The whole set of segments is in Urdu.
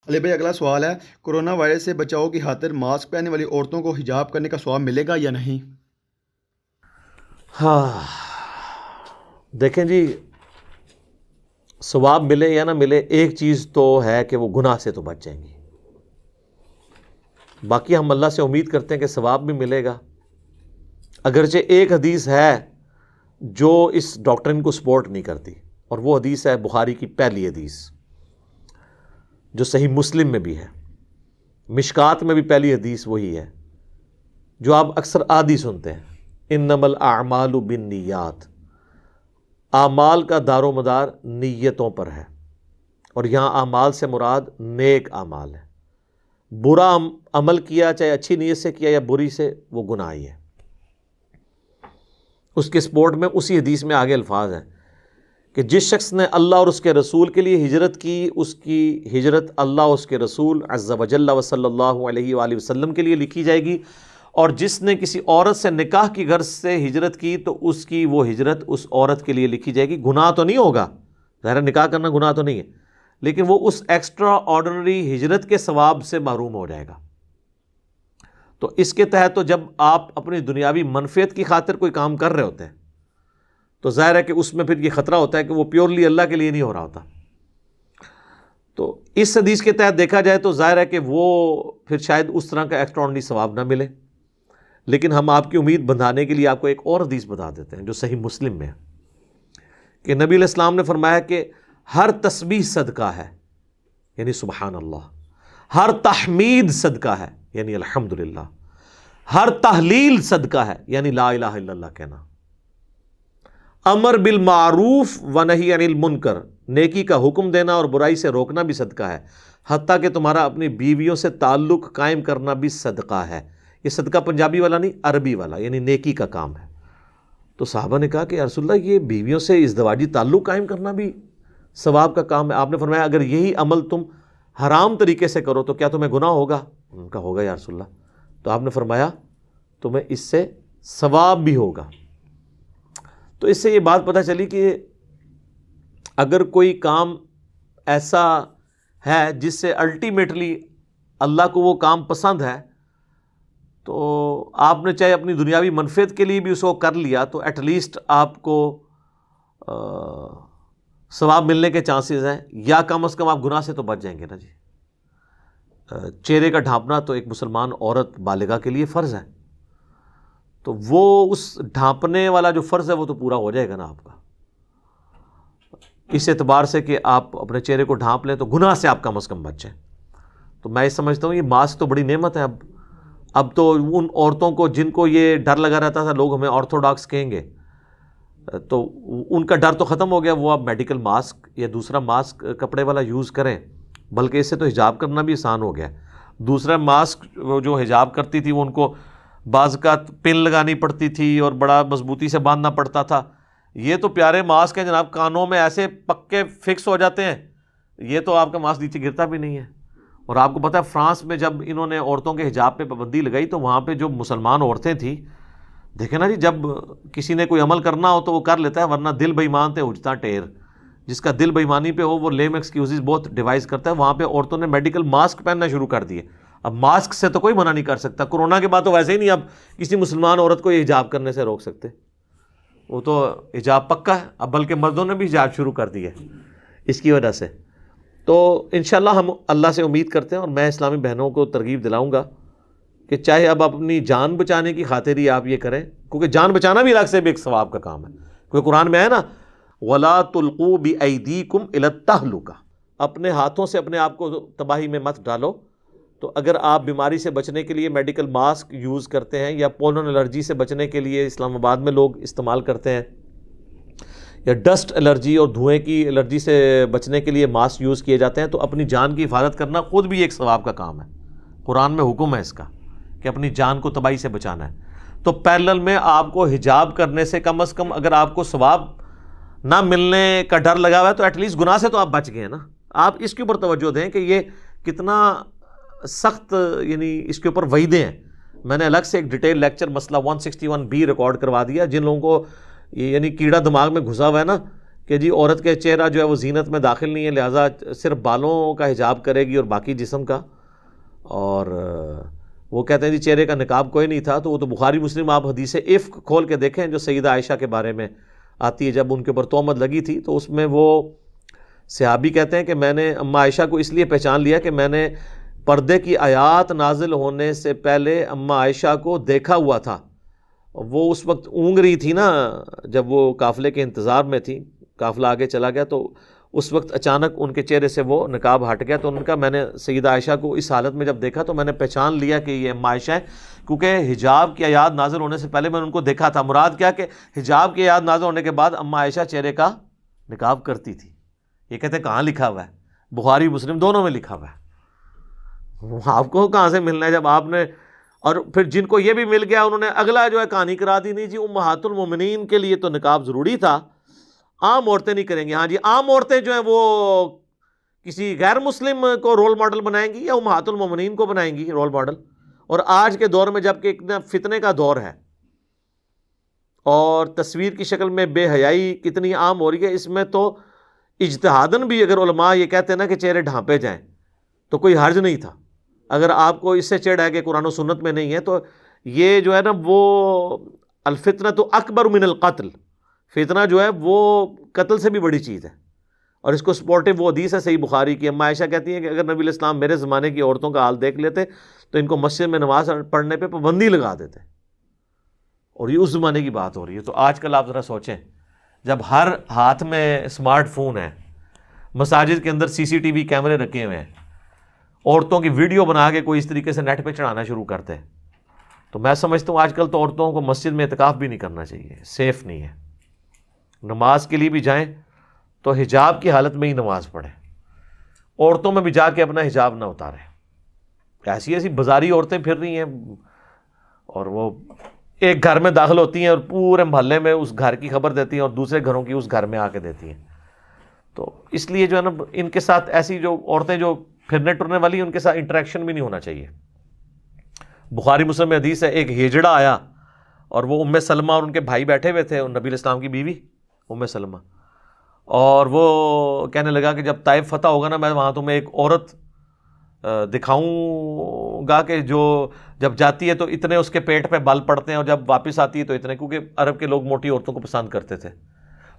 علی بھائی اگلا سوال ہے، کورونا وائرس سے بچاؤ کی خاطر ماسک پہننے والی عورتوں کو حجاب کرنے کا ثواب ملے گا یا نہیں؟ ہاں دیکھیں جی، ثواب ملے یا نہ ملے، ایک چیز تو ہے کہ وہ گناہ سے تو بچ جائیں گی. باقی ہم اللہ سے امید کرتے ہیں کہ ثواب بھی ملے گا. اگرچہ ایک حدیث ہے جو اس ڈاکٹرن کو سپورٹ نہیں کرتی، اور وہ حدیث ہے بخاری کی پہلی حدیث جو صحیح مسلم میں بھی ہے، مشکات میں بھی پہلی حدیث وہی ہے جو آپ اکثر عادی سنتے ہیں، انما الاعمال بالنیات. اعمال کا دار و مدار نیتوں پر ہے، اور یہاں اعمال سے مراد نیک اعمال ہے. برا عمل کیا، چاہے اچھی نیت سے کیا یا بری سے، وہ گناہ ہی ہے. اس کے سپورٹ میں اسی حدیث میں آگے الفاظ ہیں کہ جس شخص نے اللہ اور اس کے رسول کے لیے ہجرت کی، اس کی ہجرت اللہ اور اس کے رسول عز و جل و صلی اللہ علیہ وآلہ وسلم کے لیے لکھی جائے گی. اور جس نے کسی عورت سے نکاح کی غرض سے ہجرت کی تو اس کی وہ ہجرت اس عورت کے لیے لکھی جائے گی. گناہ تو نہیں ہوگا، ظاہر نکاح کرنا گناہ تو نہیں ہے، لیکن وہ اس ایکسٹرا آرڈنری ہجرت کے ثواب سے محروم ہو جائے گا. تو اس کے تحت تو جب آپ اپنی دنیاوی منفعت کی خاطر کوئی کام کر رہے ہوتے ہیں تو ظاہر ہے کہ اس میں پھر یہ خطرہ ہوتا ہے کہ وہ پیورلی اللہ کے لیے نہیں ہو رہا ہوتا. تو اس حدیث کے تحت دیکھا جائے تو ظاہر ہے کہ وہ پھر شاید اس طرح کا ایکسٹرا آرڈنری ثواب نہ ملے. لیکن ہم آپ کی امید بندھانے کے لیے آپ کو ایک اور حدیث بتا دیتے ہیں جو صحیح مسلم میں ہے کہ نبی علیہ السلام نے فرمایا کہ ہر تسبیح صدقہ ہے، یعنی سبحان اللہ. ہر تحمید صدقہ ہے، یعنی الحمدللہ. ہر تحلیل صدقہ ہے، یعنی لا الہ الا اللہ کہنا. امر بالمعروف و نہی عن المنکر، نیکی کا حکم دینا اور برائی سے روکنا بھی صدقہ ہے. حتیٰ کہ تمہارا اپنی بیویوں سے تعلق قائم کرنا بھی صدقہ ہے. یہ صدقہ پنجابی والا نہیں، عربی والا، یعنی نیکی کا کام ہے. تو صحابہ نے کہا کہ یا رسول اللہ، یہ بیویوں سے ازدواجی تعلق قائم کرنا بھی ثواب کا کام ہے. آپ نے فرمایا اگر یہی عمل تم حرام طریقے سے کرو تو کیا تمہیں گناہ ہوگا؟ ان کا ہوگا یا رسول اللہ. تو آپ نے فرمایا تمہیں اس سے ثواب بھی ہوگا. تو اس سے یہ بات پتہ چلی کہ اگر کوئی کام ایسا ہے جس سے الٹیمیٹلی اللہ کو وہ کام پسند ہے تو آپ نے چاہے اپنی دنیاوی منفعت کے لیے بھی اس کو کر لیا تو ایٹ لیسٹ آپ کو ثواب ملنے کے چانسز ہیں، یا کم از کم آپ گناہ سے تو بچ جائیں گے نا جی. چہرے کا ڈھانپنا تو ایک مسلمان عورت بالغہ کے لیے فرض ہے، تو وہ اس ڈھانپنے والا جو فرض ہے وہ تو پورا ہو جائے گا نا آپ کا، اس اعتبار سے کہ آپ اپنے چہرے کو ڈھانپ لیں تو گناہ سے آپ کم از کم بچ جائیں. تو میں یہ سمجھتا ہوں یہ ماسک تو بڑی نعمت ہے. اب تو ان عورتوں کو جن کو یہ ڈر لگا رہتا تھا لوگ ہمیں آرتھوڈاکس کہیں گے، تو ان کا ڈر تو ختم ہو گیا. وہ اب میڈیکل ماسک یا دوسرا ماسک کپڑے والا یوز کریں، بلکہ اس سے تو حجاب کرنا بھی آسان ہو گیا. دوسرا ماسک جو حجاب کرتی تھی وہ ان کو بعض کا پن لگانی پڑتی تھی اور بڑا مضبوطی سے باندھنا پڑتا تھا. یہ تو پیارے ماسک ہیں جناب، کانوں میں ایسے پکے فکس ہو جاتے ہیں، یہ تو آپ کا ماسک نیچے گرتا بھی نہیں ہے. اور آپ کو پتہ ہے فرانس میں جب انہوں نے عورتوں کے حجاب پہ پابندی لگائی تو وہاں پہ جو مسلمان عورتیں تھیں، دیکھیں نا جی، جب کسی نے کوئی عمل کرنا ہو تو وہ کر لیتا ہے، ورنہ دل بے ایمان تے اجتا ٹیر. جس کا دل بے ایمانی پہ ہو وہ لیم ایکسکیوزز بہت ڈیوائز کرتا ہے. وہاں پہ عورتوں نے میڈیکل ماسک پہننا شروع کر دیے. اب ماسک سے تو کوئی منع نہیں کر سکتا. کورونا کے بعد تو ویسے ہی نہیں اب کسی مسلمان عورت کو یہ حجاب کرنے سے روک سکتے، وہ تو حجاب پکا ہے. اب بلکہ مردوں نے بھی حجاب شروع کر دی ہے اس کی وجہ سے. تو انشاءاللہ ہم اللہ سے امید کرتے ہیں، اور میں اسلامی بہنوں کو ترغیب دلاؤں گا کہ چاہے اب اپنی جان بچانے کی خاطر ہی آپ یہ کریں، کیونکہ جان بچانا بھی الگ سے بھی ایک ثواب کا کام ہے. کیونکہ قرآن میں ہے نا وَلَا تُلْقُوا بِأَيْدِيكُمْ إِلَى التَّهْلُكَةِ، اپنے ہاتھوں سے اپنے آپ کو تباہی میں مت ڈالو. تو اگر آپ بیماری سے بچنے کے لیے میڈیکل ماسک یوز کرتے ہیں، یا پولن الرجی سے بچنے کے لیے اسلام آباد میں لوگ استعمال کرتے ہیں، یا ڈسٹ الرجی اور دھوئیں کی الرجی سے بچنے کے لیے ماسک یوز کیے جاتے ہیں، تو اپنی جان کی حفاظت کرنا خود بھی ایک ثواب کا کام ہے. قرآن میں حکم ہے اس کا کہ اپنی جان کو تباہی سے بچانا ہے. تو پیرلل میں آپ کو حجاب کرنے سے کم از کم اگر آپ کو ثواب نہ ملنے کا ڈر لگا ہوا ہے تو ایٹ لیسٹ گناہ سے تو آپ بچ گئے نا. آپ اس کے اوپر توجہ دیں کہ یہ کتنا سخت، یعنی اس کے اوپر وعیدیں ہیں. میں نے الگ سے ایک ڈیٹیل لیکچر مسئلہ 161B ریکارڈ کروا دیا. جن لوگوں کو یعنی کیڑا دماغ میں گھسا ہوا ہے نا کہ جی عورت کا چہرہ جو ہے وہ زینت میں داخل نہیں ہے، لہٰذا صرف بالوں کا حجاب کرے گی اور باقی جسم کا، اور وہ کہتے ہیں جی چہرے کا نقاب کوئی نہیں تھا. تو وہ تو بخاری مسلم آپ حدیث عفق کھول کے دیکھیں جو سیدہ عائشہ کے بارے میں آتی ہے، جب ان کے اوپر تہمت لگی تھی تو اس میں وہ صحابی کہتے ہیں کہ میں نے اماں عائشہ کو اس لیے پہچان لیا کہ میں نے پردے کی آیات نازل ہونے سے پہلے اماں عائشہ کو دیکھا ہوا تھا. وہ اس وقت اونگ رہی تھی نا، جب وہ قافلے کے انتظار میں تھی، قافلہ آگے چلا گیا تو اس وقت اچانک ان کے چہرے سے وہ نقاب ہٹ گیا. تو ان کا میں نے سیدہ عائشہ کو اس حالت میں جب دیکھا تو میں نے پہچان لیا کہ یہ اماں عائشہ ہے، کیونکہ حجاب کی آیات نازل ہونے سے پہلے میں نے ان کو دیکھا تھا. مراد کیا کہ حجاب کی آیات نازل ہونے کے بعد اماں عائشہ چہرے کا نقاب کرتی تھی. یہ کہتے ہیں کہاں لکھا ہوا ہے؟ بخاری مسلم دونوں میں لکھا ہوا ہے. آپ کو کہاں سے ملنا ہے جب آپ نے، اور پھر جن کو یہ بھی مل گیا انہوں نے اگلا جو ہے کہانی کرا دی، نہیں جی امہات المومنین کے لیے تو نقاب ضروری تھا، عام عورتیں نہیں کریں گی. ہاں جی عام عورتیں جو ہیں وہ کسی غیر مسلم کو رول ماڈل بنائیں گی یا امہات المومنین کو بنائیں گی رول ماڈل؟ اور آج کے دور میں جب کہ اتنا فتنے کا دور ہے اور تصویر کی شکل میں بے حیائی کتنی عام ہو رہی ہے، اس میں تو اجتہاداً بھی اگر علماء یہ کہتے ہیں نا کہ چہرے ڈھانپے جائیں تو کوئی حرج نہیں تھا. اگر آپ کو اس سے چڑھ ہے کہ قرآن و سنت میں نہیں ہے تو یہ جو ہے نا وہ الفتنۃ اکبر من القتل، فتنہ جو ہے وہ قتل سے بھی بڑی چیز ہے. اور اس کو سپورٹو وہ حدیث ہے صحیح بخاری کی، اماں عائشہ کہتی ہیں کہ اگر نبی علیہ السلام میرے زمانے کی عورتوں کا حال دیکھ لیتے تو ان کو مسجد میں نماز پڑھنے پہ پابندی لگا دیتے. اور یہ اس زمانے کی بات ہو رہی ہے. تو آج کل آپ ذرا سوچیں، جب ہر ہاتھ میں اسمارٹ فون ہے، مساجد کے اندر سی سی ٹی وی کیمرے رکھے ہوئے ہیں، عورتوں کی ویڈیو بنا کے کوئی اس طریقے سے نیٹ پہ چڑھانا شروع کرتے ہیں، تو میں سمجھتا ہوں آج کل تو عورتوں کو مسجد میں اعتکاف بھی نہیں کرنا چاہیے، سیف نہیں ہے. نماز کے لیے بھی جائیں تو حجاب کی حالت میں ہی نماز پڑھیں، عورتوں میں بھی جا کے اپنا حجاب نہ اتاریں. ایسی ایسی بازاری عورتیں پھر رہی ہیں اور وہ ایک گھر میں داخل ہوتی ہیں اور پورے محلے میں اس گھر کی خبر دیتی ہیں اور دوسرے گھروں کی اس گھر میں آ کے دیتی ہیں. تو اس لیے جو ہے نا ان کے ساتھ ایسی جو عورتیں جو پھرنے ٹرنے والی ان کے ساتھ انٹریکشن بھی نہیں ہونا چاہیے. بخاری مسلم میں حدیث ہے، ایک ہجڑا آیا اور وہ ام سلمہ اور ان کے بھائی بیٹھے ہوئے تھے، نبی علیہ السلام کی بیوی ام سلمہ، اور وہ کہنے لگا کہ جب طائف فتح ہوگا نا میں وہاں تمہیں ایک عورت دکھاؤں گا کہ جو جب جاتی ہے تو اتنے اس کے پیٹ پہ بال پڑتے ہیں اور جب واپس آتی ہے تو اتنے، کیونکہ عرب کے لوگ موٹی عورتوں کو پسند کرتے تھے.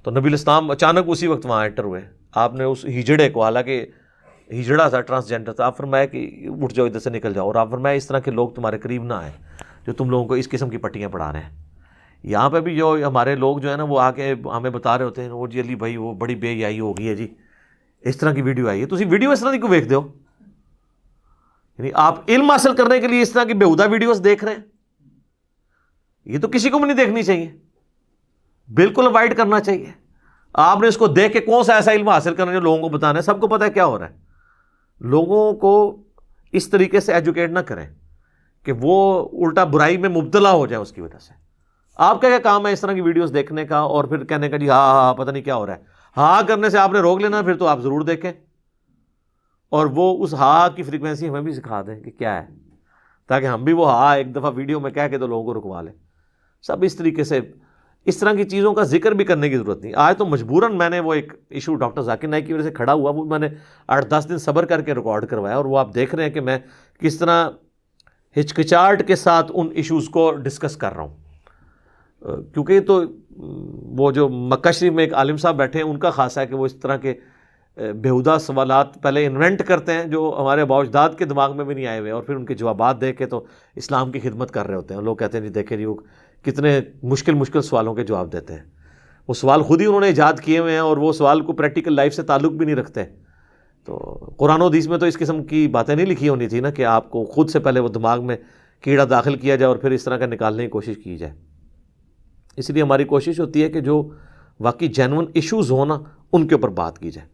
تو نبی علیہ السلام اچانک اسی وقت وہاں انٹر ہوئے. آپ نے اس ہجڑے کو، حالانکہ ہجڑا تھا، ٹرانسجینڈر تھا، آپ فرمایا کہ اٹھ جاؤ ادھر سے نکل جاؤ، اور آپ فرمایا اس طرح کے لوگ تمہارے قریب نہ آئیں جو تم لوگوں کو اس قسم کی پٹیاں پڑھا رہے ہیں. یہاں پہ بھی جو ہمارے لوگ جو ہے نا وہ آ کے ہمیں بتا رہے ہوتے ہیں وہ جی علی بھائی وہ بڑی بے حیائی ہو گئی ہے جی، اس طرح کی ویڈیو آئی ہے. تسی ویڈیو اس طرح کی کو دیکھ دو، یعنی آپ علم حاصل کرنے کے لیے اس طرح کی بےہودہ ویڈیوز دیکھ رہے ہیں. یہ تو کسی کو بھی نہیں دیکھنی چاہیے، بالکل اوائڈ کرنا چاہیے. آپ نے اس کو دیکھ کے کون سا ایسا علم حاصل کرنا جو لوگوں کو بتانا ہے؟ سب کو پتہ ہے کیا ہو رہا ہے. لوگوں کو اس طریقے سے ایجوکیٹ نہ کریں کہ وہ الٹا برائی میں مبتلا ہو جائے اس کی وجہ سے. آپ کا کیا کام ہے اس طرح کی ویڈیوز دیکھنے کا اور پھر کہنے کا جی ہاں ہاں پتہ نہیں کیا ہو رہا ہے. ہاں کرنے سے آپ نے روک لینا، پھر تو آپ ضرور دیکھیں اور وہ اس ہاں کی فریکوینسی ہمیں بھی سکھا دیں کہ کیا ہے، تاکہ ہم بھی وہ ہاں ایک دفعہ ویڈیو میں کہہ کے تو لوگوں کو رکوا لیں. سب اس طریقے سے اس طرح کی چیزوں کا ذکر بھی کرنے کی ضرورت نہیں. آج تو مجبوراً میں نے وہ ایک ایشو ڈاکٹر ذاکر نائک کی وجہ سے کھڑا ہوا، وہ میں نے 8-10 دن صبر کر کے ریکارڈ کروایا، اور وہ آپ دیکھ رہے ہیں کہ میں کس طرح ہچکچاہٹ کے ساتھ ان ایشوز کو ڈسکس کر رہا ہوں. کیونکہ تو وہ جو مکہ شریف میں ایک عالم صاحب بیٹھے ہیں ان کا خاصہ ہے کہ وہ اس طرح کے بیہودہ سوالات پہلے انوینٹ کرتے ہیں جو ہمارے آباء و اجداد کے دماغ میں بھی نہیں آئے ہوئے، اور پھر ان کے جوابات دے کے تو اسلام کی خدمت کر رہے ہوتے ہیں. لوگ کہتے ہیں جی دیکھیں جی وہ کتنے مشکل سوالوں کے جواب دیتے ہیں. وہ سوال خود ہی انہوں نے ایجاد کیے ہوئے ہیں اور وہ سوال کو پریکٹیکل لائف سے تعلق بھی نہیں رکھتے. تو قرآن و حدیث میں تو اس قسم کی باتیں نہیں لکھی ہونی تھی نا کہ آپ کو خود سے پہلے وہ دماغ میں کیڑا داخل کیا جائے اور پھر اس طرح کا نکالنے کی کوشش کی جائے. اس لیے ہماری کوشش ہوتی ہے کہ جو واقعی جینون ایشوز ہوں نا ان کے اوپر بات کی جائے.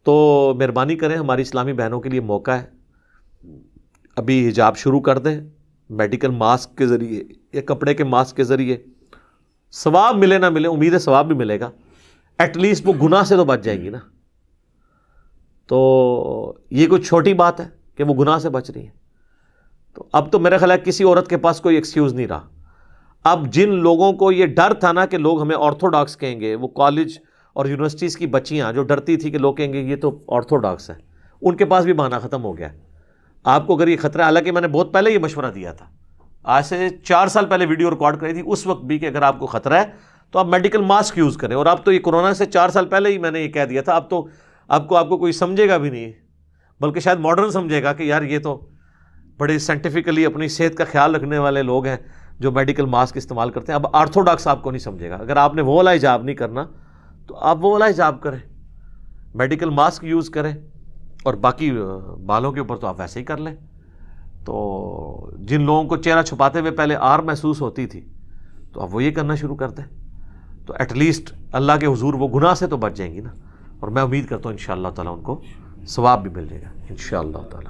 تو مہربانی کریں، ہماری اسلامی بہنوں کے لیے موقع ہے، ابھی حجاب شروع کر دیں میڈیکل ماسک کے ذریعے یا کپڑے کے ماسک کے ذریعے. ثواب ملے نہ ملے، امید ہے ثواب بھی ملے گا، ایٹ لیسٹ وہ گناہ سے تو بچ جائیں گی نا. تو یہ کوئی چھوٹی بات ہے کہ وہ گناہ سے بچ رہی ہیں. تو اب تو میرا خیال ہے کسی عورت کے پاس کوئی ایکسکیوز نہیں رہا. اب جن لوگوں کو یہ ڈر تھا نا کہ لوگ ہمیں آرتھوڈاکس کہیں گے، وہ کالج اور یونیورسٹیز کی بچیاں جو ڈرتی تھی کہ لوگ کہیں گے یہ تو آرتھوڈاکس ہے، ان کے پاس بھی بہانہ ختم ہو گیا ہے۔ آپ کو اگر یہ خطرہ ہے، حالانکہ میں نے بہت پہلے یہ مشورہ دیا تھا، آج سے 4 سال پہلے ویڈیو ریکارڈ کری تھی اس وقت بھی، کہ اگر آپ کو خطرہ ہے تو آپ میڈیکل ماسک یوز کریں۔ اور اب تو یہ کورونا سے 4 سال پہلے ہی میں نے یہ کہہ دیا تھا، اب تو آپ کو کوئی سمجھے گا بھی نہیں، بلکہ شاید ماڈرن سمجھے گا کہ یار یہ تو بڑے سائنٹیفکلی اپنی صحت کا خیال رکھنے والے لوگ ہیں جو میڈیکل ماسک استعمال کرتے ہیں۔ اب آرتھوڈاکس آپ کو نہیں سمجھے گا۔ اگر آپ نے وہ والا حجاب نہیں کرنا تو آپ وہ والا حجاب کریں، میڈیکل ماسک یوز کریں، اور باقی بالوں کے اوپر تو آپ ویسے ہی کر لیں۔ تو جن لوگوں کو چہرہ چھپاتے ہوئے پہلے آر محسوس ہوتی تھی تو اب وہ یہ کرنا شروع کر دیں، تو ایٹ لیسٹ اللہ کے حضور وہ گناہ سے تو بچ جائیں گی نا۔ اور میں امید کرتا ہوں انشاءاللہ تعالیٰ ان کو ثواب بھی مل جائے گا انشاءاللہ تعالیٰ۔